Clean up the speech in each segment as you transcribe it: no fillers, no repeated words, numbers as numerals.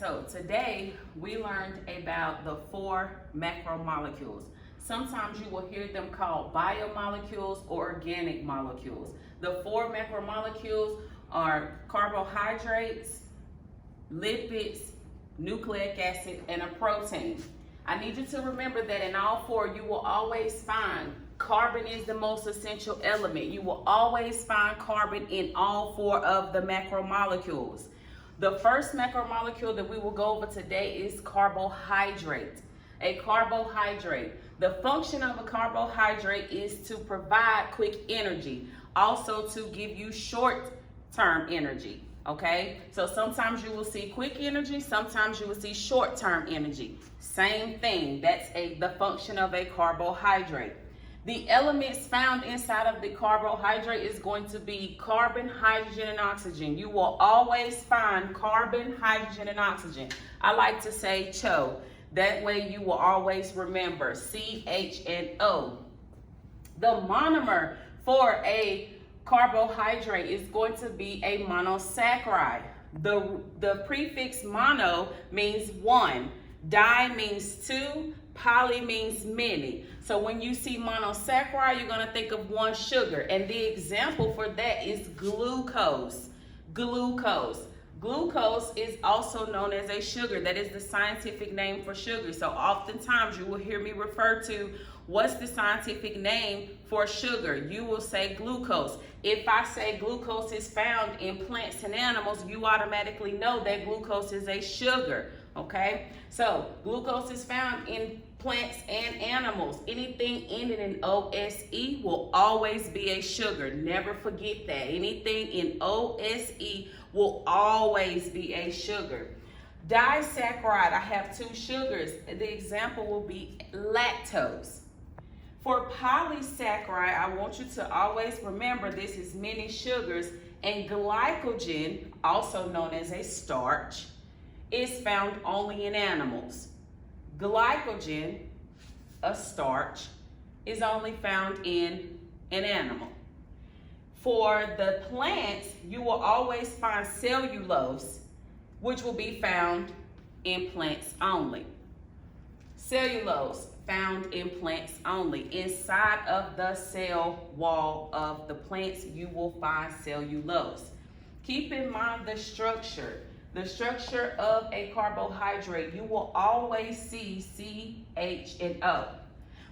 so today we learned about the 4 macromolecules. Sometimes you will hear them called biomolecules or organic molecules. The 4 macromolecules are carbohydrates, lipids, nucleic acid, and a protein. I need you to remember that in all 4 you will always find carbon is the most essential element. You will always find carbon in all 4 of the macromolecules. The first macromolecule that we will go over today is carbohydrate. A carbohydrate. The function of a carbohydrate is to provide quick energy, also to give you short-term energy. Okay, so sometimes you will see quick energy, sometimes you will see short-term energy. Same thing. That's the function of a carbohydrate. The elements found inside of the carbohydrate is going to be carbon, hydrogen, and oxygen. You will always find carbon, hydrogen, and oxygen. I like to say CHO. That way you will always remember CH and O. The monomer for a carbohydrate is going to be a monosaccharide. The prefix mono means 1. Di means 2. Poly means many. So when you see monosaccharide, you're going to think of 1 sugar. And the example for that is glucose. Glucose. Glucose is also known as a sugar. That is the scientific name for sugar. So oftentimes you will hear me refer to what's the scientific name for sugar. You will say glucose. If I say glucose is found in plants and animals, you automatically know that glucose is a sugar. Okay, so glucose is found in plants and animals. Anything ending in OSE will always be a sugar. Never forget that. Anything in OSE will always be a sugar. Disaccharide, I have 2 sugars. The example will be lactose. For polysaccharide, I want you to always remember this is many sugars, and glycogen, also known as a starch, is found only in animals. Glycogen, a starch, is only found in an animal. For the plants, you will always find cellulose, which will be found in plants only. Cellulose, found in plants only. Inside of the cell wall of the plants, you will find cellulose. Keep in mind the structure. The structure of a carbohydrate, you will always see C, H, and O.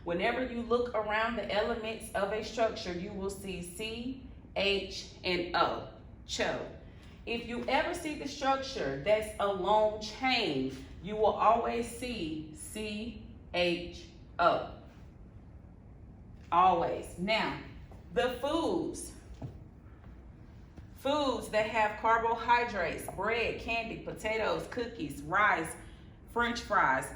Whenever you look around the elements of a structure, you will see C, H, and O, CHO. If you ever see the structure that's a long chain, you will always see C, H, O. Always. Now, the foods that have carbohydrates, bread, candy, potatoes, cookies, rice, French fries.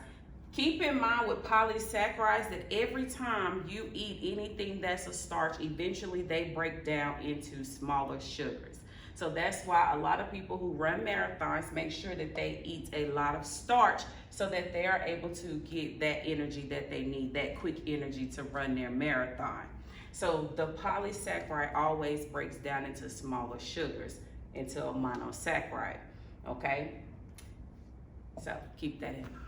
Keep in mind with polysaccharides that every time you eat anything that's a starch, eventually they break down into smaller sugars. So that's why a lot of people who run marathons make sure that they eat a lot of starch so that they are able to get that energy that they need, that quick energy to run their marathon. So the polysaccharide always breaks down into smaller sugars, into a monosaccharide, okay? So keep that in mind.